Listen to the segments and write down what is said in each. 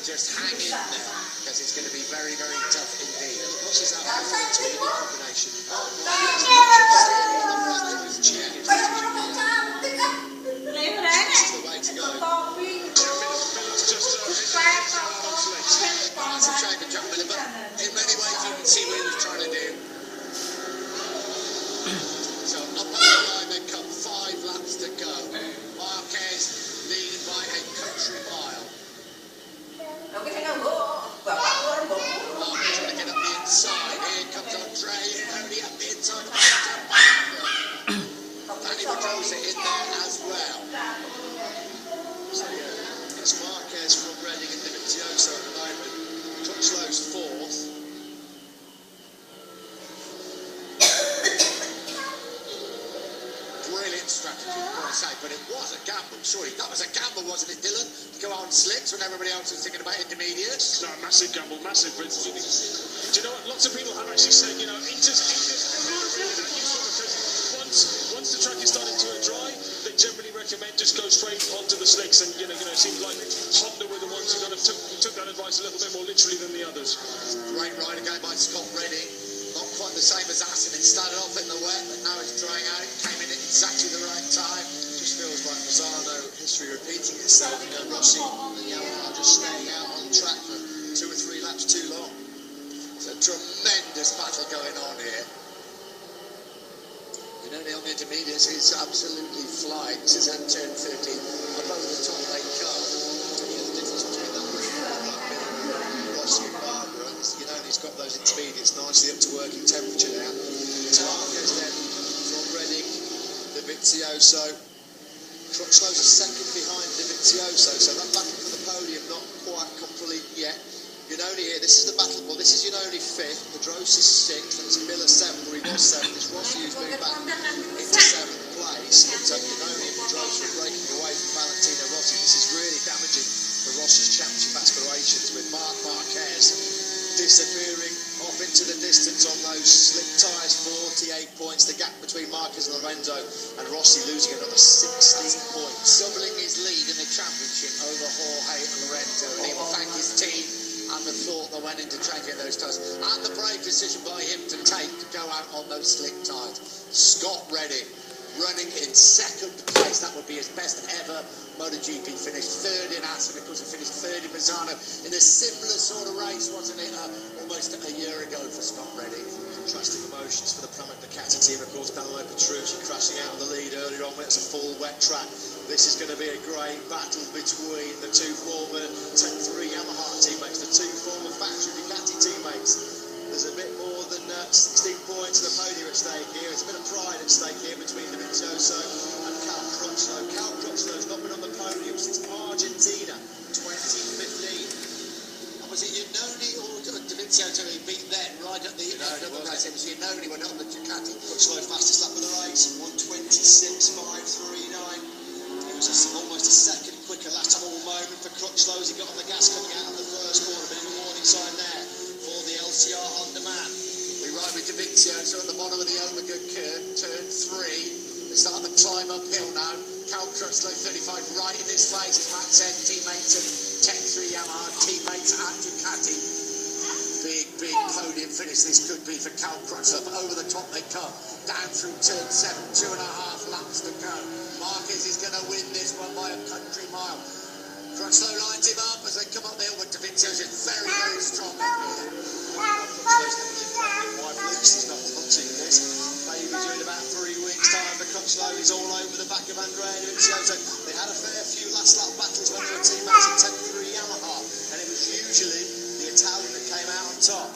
just hang in there, because it's going to be very, very tough indeed. Ross is out for the intermediate combination. This is the way to go. Miller's just that's a shame to jump Miller, but in many ways you can see what he was trying to do. So up on the line they come, 5 laps to go. Marquez leading by a country mile. Marc trying to get up the inside. Here comes Andre, only up the inside. Danny Pedrosa in there as well. So yeah, it's Marquez from Reading and Divizioso at the moment. Crutchlow's 4th. Brilliant strategy, I've got to say, but it was a gamble, surely. That was a gamble, wasn't it, Dylan? To go out on slicks when everybody else was thinking about intermediates? No, massive gamble, massive. But do you know what? Lots of people have actually said, you know, Inter's really that useful because once the track is starting to dry, they generally recommend just go straight onto the slicks. And you know, it seems like Honda were the ones who kind of took that advice a little bit more literally than the others. Great ride again by Scott Redding. Not quite the same as Assen. It started off in the wet, but now it's drying out. It came in at exactly the right time. Just feels like Mazzano history repeating itself. You know, Rossi and Yamaha just staying out on track for 2 or 3 laps too long. It's a tremendous battle going on here. You know, on the intermediates, it's absolutely flying. This is at turn 30 above the top 8 car. The difference between that and Rossi and Barbara. You know, he's got those intermediates nicely up to working temperature now. Marquez then from Reading, Divizioso. Crutchlow's a second behind Divizioso, so that battle for the podium not quite complete yet. Giannone here, this is the battle. Well, this is Giannone 5th, Pedrosa's 6th, that's Miller 7th, where he was 7th. It's Rossi who's moved back into 7th place. But Giannone and Pedrosa are breaking away from Valentino Rossi. This is really damaging for Rossi's championship aspirations, with Marquez disappearing off into the distance on those slick tyres. 48 points, the gap between Marquez and Lorenzo, and Rossi losing another 16 points, doubling his lead in the championship over Jorge and Lorenzo, and he will thank his team and the thought that went into changing those tyres, and the brave decision by him to go out on those slick tyres. Scott Redding running in 2nd place. That would be his best ever MotoGP finish. 3rd in Assen, of course, he finished 3rd in Mazzano in a similar sort of race, wasn't it, almost a year ago for Scott Redding. Contrasting emotions for the Pramac Ducati team, of course. Danilo Petrucci crashing out of the lead earlier on when it's a full wet track. This is going to be a great battle between the 2 former Tech 3 Yamaha teammates, the 2 former factory Ducati teammates. There's a bit more than 16 points to the podium at stake here. There's a bit of pride at stake here between Divizioso and Cal Crutchlow. Cal Crutchlow's not been on the podium since Argentina 2015. Was it Giannone or Divizioso who beat then, right at the... No, it was Giannone when on the Ducati. Crutchlow fastest lap of the race, 1:26.539. It was almost a second quicker last time all moment for Crutchlow as he got on the gas coming out of the first corner. Bit of a warning sign there for the LCR Honda man. We ride with Divizioso at the bottom of the Omega curve, turn 3. They start the climb uphill now. Cal Crutchlow 35 right in this place, as Matt said, teammates of Tech 3 Yamaha, teammates at Ducati. Big podium finish this could be for Cal Crutchlow. Over the top they come, down through turn 7, 2.5 laps to go. Marquez is going to win this one by a country mile. Crutchlow lines him up as they come up the hill, but Divizioso is very, very strong up here. Crutchlow's going to live wife Luke's, he's not watching this. Maybe doing about 3 weeks' time for Crutchlow. He's all over the back of Andrea Divizioso. They had a fair few last lap battles when they were teammates in Tech 3 Yamaha, and it was usually the Italian that came out on top.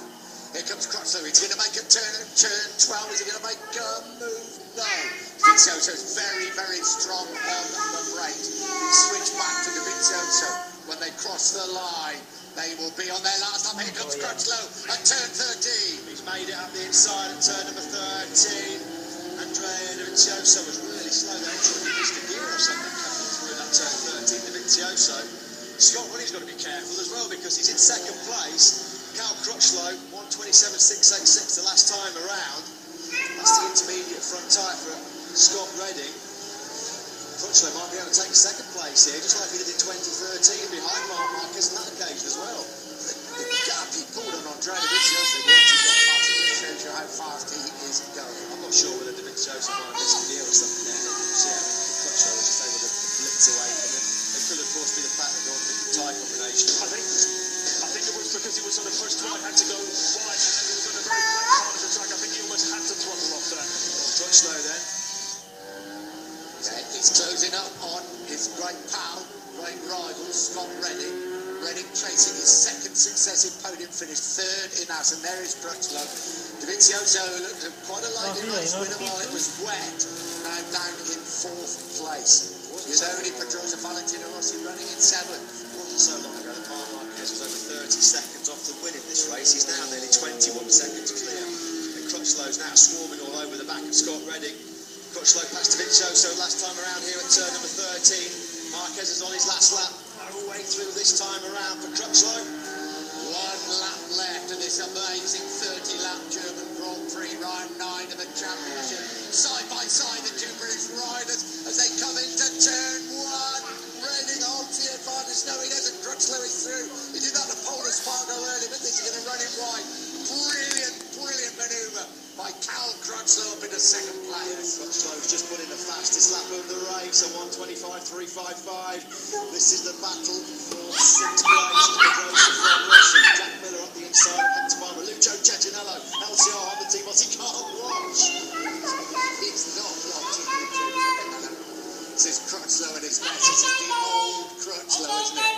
Here comes Crutchlow. He's going to make a turn at turn 12. Is he going to make a move? No. Divizioso's very, very strong on the brake. Switch back to Divizioso. When they cross the line, they will be on their last lap. Here comes Crutchlow at turn 13. He's made it up the inside at turn number 13. Andrea Divizioso was really slow there. He missed a gear or something coming through that turn 13. Divizioso. Scott Redding's got to be careful as well because he's in 2nd place. Cal Crutchlow, 1:27.686 the last time around. That's the intermediate front tyre for Scott Redding. Crutchlow might be able to take 2nd place here, just like he did in 2013 behind Marc on that occasion as well. I think it was because he was on the first one, had to go wide, and then he was on a very flat part of the track. I think he almost had to throttle off there. Crutchlow then. Yeah, he's closing up on his great pal, great rival, Scott Redding. Redding chasing his second successive podium finish, third in us, and there is Crutchlow. Dovizioso looked quite a likely race winner while it was wet, now down in fourth place. Yuzoni Pedrosa Valentino Rossi running in seventh. It wasn't so long ago that Marquez was over 30 seconds off the win in this race. He's now nearly 21 seconds clear. And Crutchlow's now swarming all over the back of Scott Redding. Crutchlow passed Dovizioso last time around here at turn number 13. Marquez is on his last lap. No way through this time around for Crutchlow. One lap left of this amazing 30-lap German Grand Prix, round 9 of the championship. Side by side, the two British riders as they come into turn 1. Redding holds the advantage. No, he doesn't. Crutchlow is through. He did that to Polar Spargo early, but this is going to run him wide. Brilliant manoeuvre by Cal Crutchlow up into second place. Crutchlow's just put in the fastest lap of the race, a 1:25.355. This is the battle for 6th place. Pedrosa from Rossi, Jack Miller up the inside, Hector Barber, Lucio Cecinello, LCR on the team. What's he can't watch? He's not watching Lucio Cecinello. This is Crutchlow at his best. This is the old Crutchlow, isn't it?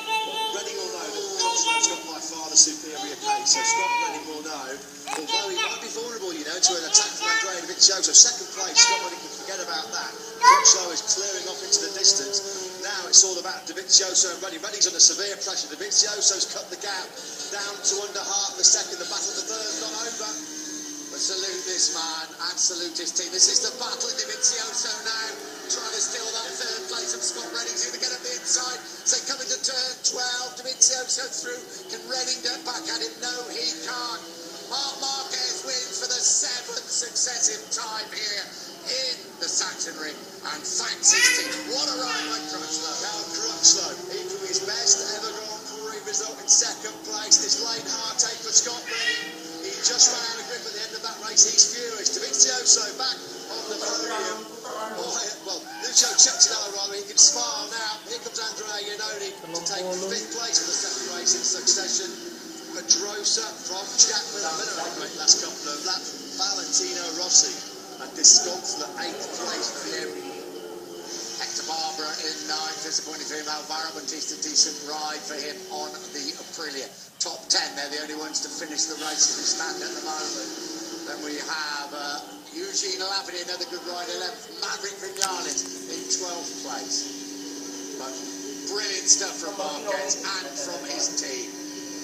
Redding will know that Crutchlow's got by far the superior pace, so Scott Redding will know. Although he might be vulnerable, you know, to an attack from Andrea Dovizioso. Second place, Scott Redding can forget about that. Crutchlow is clearing off into the distance. Now it's all about Dovizioso and Redding. Redding's under severe pressure. Dovizioso's cut the gap down to under half the second. The battle for third is not over. But salute this man and salute his team. This is the battle. Dovizioso now trying to steal that third place from Scott Redding. He's going to get up the inside. So coming to turn 12. Dovizioso through. Can Redding get back at him? No, he can't. Marquez wins for the 7th successive time here in the Saxon Ring, and thanks his team. What a ride by Crutchlow. Now Crutchlow, he threw his best ever Grand Prix result in second place. This late heartache for Scott Redding. He just ran out of grip at the end of that race. He's furious. Dovizioso back on the podium. Well, Lucio Cecinello rather, he can smile now. Here comes Andrea Iannone to take 5th place for the 2nd race in succession. Pedrosa from Jack Miller. Miller had a great last couple of laps. Valentino Rossi and disconsolate 8th place for him. Hector Barber in 9th. Disappointing for him. Alvaro Bautista, decent ride for him on the Aprilia. Top 10, they're the only ones to finish the race as we stand at the moment. Then we have Eugene Lavity, another good ride, 11th. Maverick Vinales in 12th place. But brilliant stuff from Marquez and from his team.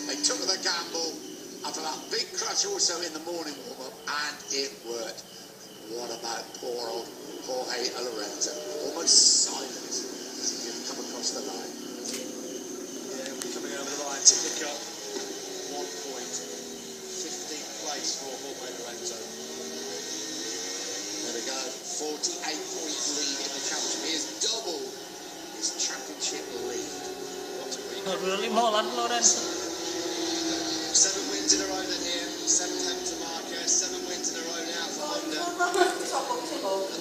They took the gamble after that big crash also in the morning warm-up, and it worked. What about poor old Jorge Lorenzo? Almost silent as he didn't come across the line. Yeah, we're coming over the line to pick up 1 point. 15th place for Jorge Lorenzo. There we go. 48-point lead in the championship. He has doubled his championship lead. What a week. 7 wins in a row then here, 7 to Marquez, 7 wins in a row now for Honda.